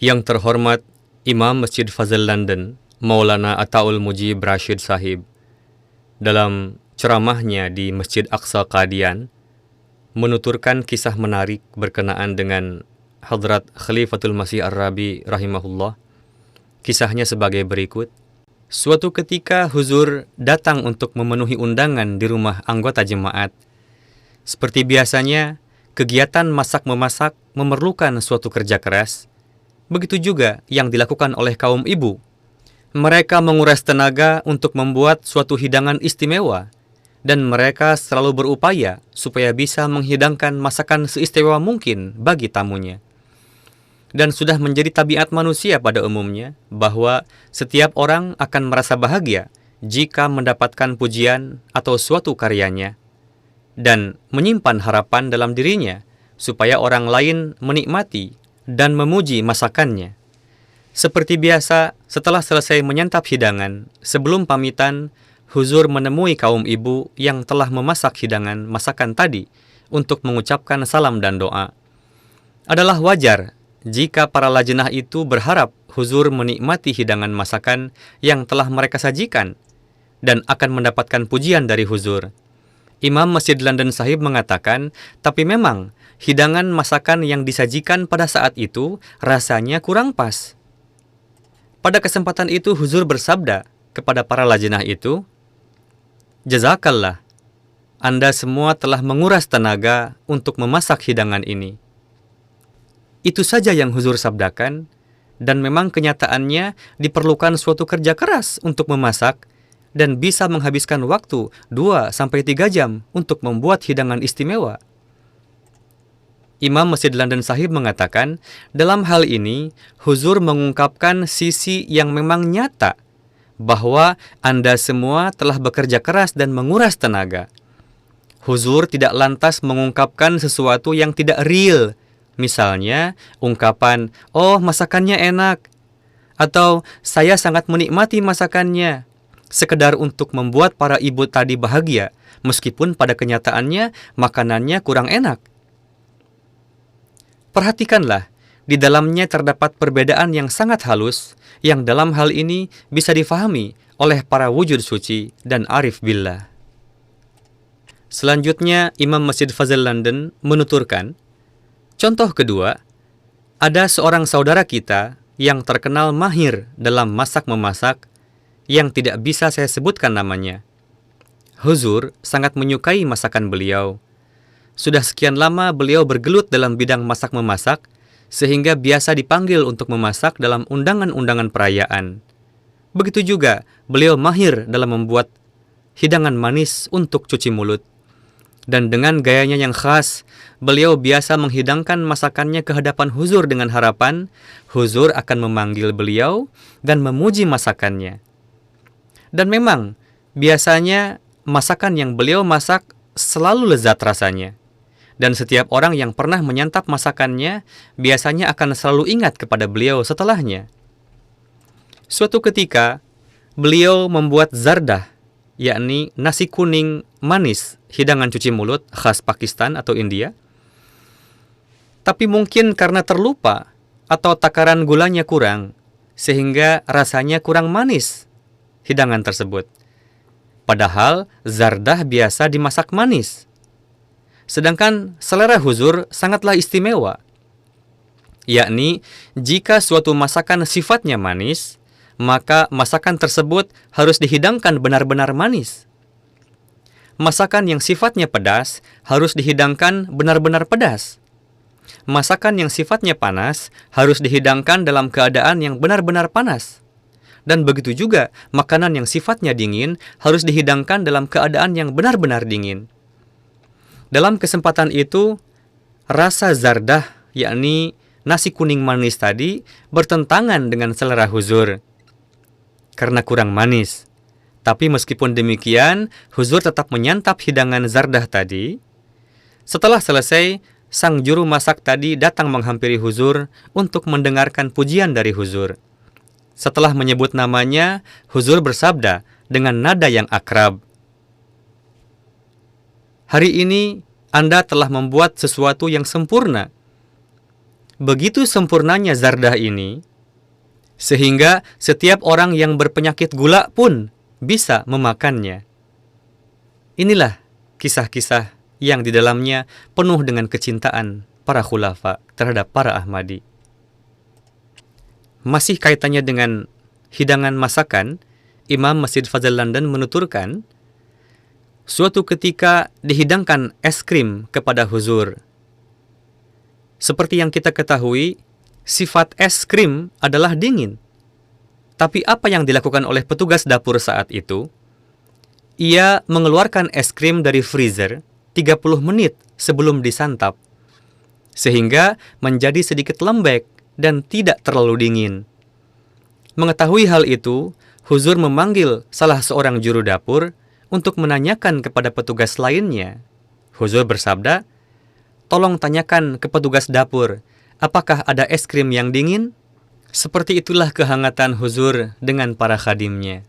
Yang terhormat Imam Masjid Fazl London, Maulana Ataul Mujib Rashid Sahib, dalam ceramahnya di Masjid Aqsa Qadian, menuturkan kisah menarik berkenaan dengan Hadrat Khalifatul Masih Ar-Rabi rahimahullah. Kisahnya sebagai berikut. Suatu ketika Huzur datang untuk memenuhi undangan di rumah anggota jemaat. Seperti biasanya, kegiatan masak-memasak memerlukan suatu kerja keras. Begitu juga yang dilakukan oleh kaum ibu. Mereka menguras tenaga untuk membuat suatu hidangan istimewa, dan mereka selalu berupaya supaya bisa menghidangkan masakan seistimewa mungkin bagi tamunya. Dan sudah menjadi tabiat manusia pada umumnya bahwa setiap orang akan merasa bahagia jika mendapatkan pujian atau suatu karyanya, dan menyimpan harapan dalam dirinya supaya orang lain menikmati dan memuji masakannya. Seperti biasa, setelah selesai menyantap hidangan, sebelum pamitan, Huzur menemui kaum ibu yang telah memasak hidangan masakan tadi untuk mengucapkan salam dan doa. Adalah wajar jika para lajnah itu berharap Huzur menikmati hidangan masakan yang telah mereka sajikan dan akan mendapatkan pujian dari Huzur. Imam Masjid London Sahib mengatakan, tapi memang hidangan masakan yang disajikan pada saat itu rasanya kurang pas. Pada kesempatan itu Huzur bersabda kepada para lajnah itu, "Jazakallah, Anda semua telah menguras tenaga untuk memasak hidangan ini." Itu saja yang Huzur sabdakan, dan memang kenyataannya diperlukan suatu kerja keras untuk memasak dan bisa menghabiskan waktu 2-3 jam untuk membuat hidangan istimewa. Imam Masjid London Sahib mengatakan, dalam hal ini, Huzur mengungkapkan sisi yang memang nyata, bahwa Anda semua telah bekerja keras dan menguras tenaga. Huzur tidak lantas mengungkapkan sesuatu yang tidak real. Misalnya, ungkapan, "Oh, masakannya enak," atau "Saya sangat menikmati masakannya," sekedar untuk membuat para ibu tadi bahagia, meskipun pada kenyataannya makanannya kurang enak. Perhatikanlah, di dalamnya terdapat perbedaan yang sangat halus, yang dalam hal ini bisa difahami oleh para wujud suci dan arif billah. Selanjutnya, Imam Masjid Fazl London menuturkan, contoh kedua, ada seorang saudara kita yang terkenal mahir dalam masak-memasak, yang tidak bisa saya sebutkan namanya. Huzur sangat menyukai masakan beliau. Sudah sekian lama beliau bergelut dalam bidang masak-memasak, sehingga biasa dipanggil untuk memasak dalam undangan-undangan perayaan. Begitu juga beliau mahir dalam membuat hidangan manis untuk cuci mulut. Dan dengan gayanya yang khas, beliau biasa menghidangkan masakannya ke hadapan Huzur dengan harapan Huzur akan memanggil beliau dan memuji masakannya. Dan memang, biasanya masakan yang beliau masak selalu lezat rasanya. Dan setiap orang yang pernah menyantap masakannya, biasanya akan selalu ingat kepada beliau setelahnya. Suatu ketika, beliau membuat zardah, yakni nasi kuning manis, hidangan cuci mulut khas Pakistan atau India. Tapi mungkin karena terlupa atau takaran gulanya kurang, sehingga rasanya kurang manis hidangan tersebut. Padahal zardah biasa dimasak manis. Sedangkan selera Huzur sangatlah istimewa. Yakni, jika suatu masakan sifatnya manis, maka masakan tersebut harus dihidangkan benar-benar manis. Masakan yang sifatnya pedas harus dihidangkan benar-benar pedas. Masakan yang sifatnya panas harus dihidangkan dalam keadaan yang benar-benar panas. Dan begitu juga, makanan yang sifatnya dingin harus dihidangkan dalam keadaan yang benar-benar dingin. Dalam kesempatan itu, rasa zardah, yakni nasi kuning manis tadi, bertentangan dengan selera Huzur, karena kurang manis. Tapi meskipun demikian, Huzur tetap menyantap hidangan zardah tadi. Setelah selesai, sang juru masak tadi datang menghampiri Huzur untuk mendengarkan pujian dari Huzur. Setelah menyebut namanya, Huzur bersabda dengan nada yang akrab, "Hari ini Anda telah membuat sesuatu yang sempurna. Begitu sempurnanya zardah ini, sehingga setiap orang yang berpenyakit gula pun bisa memakannya. Inilah kisah-kisah yang di dalamnya penuh dengan kecintaan para khulafa terhadap para Ahmadi. Masih kaitannya dengan hidangan masakan, Imam Masjid Fazal London menuturkan, suatu ketika dihidangkan es krim kepada Huzur. Seperti yang kita ketahui, sifat es krim adalah dingin. Tapi apa yang dilakukan oleh petugas dapur saat itu? Ia mengeluarkan es krim dari freezer 30 menit sebelum disantap, sehingga menjadi sedikit lembek dan tidak terlalu dingin. Mengetahui hal itu, Huzur memanggil salah seorang juru dapur untuk menanyakan kepada petugas lainnya. Huzur bersabda, "Tolong tanyakan ke petugas dapur, apakah ada es krim yang dingin?" Seperti itulah kehangatan Huzur dengan para khadimnya.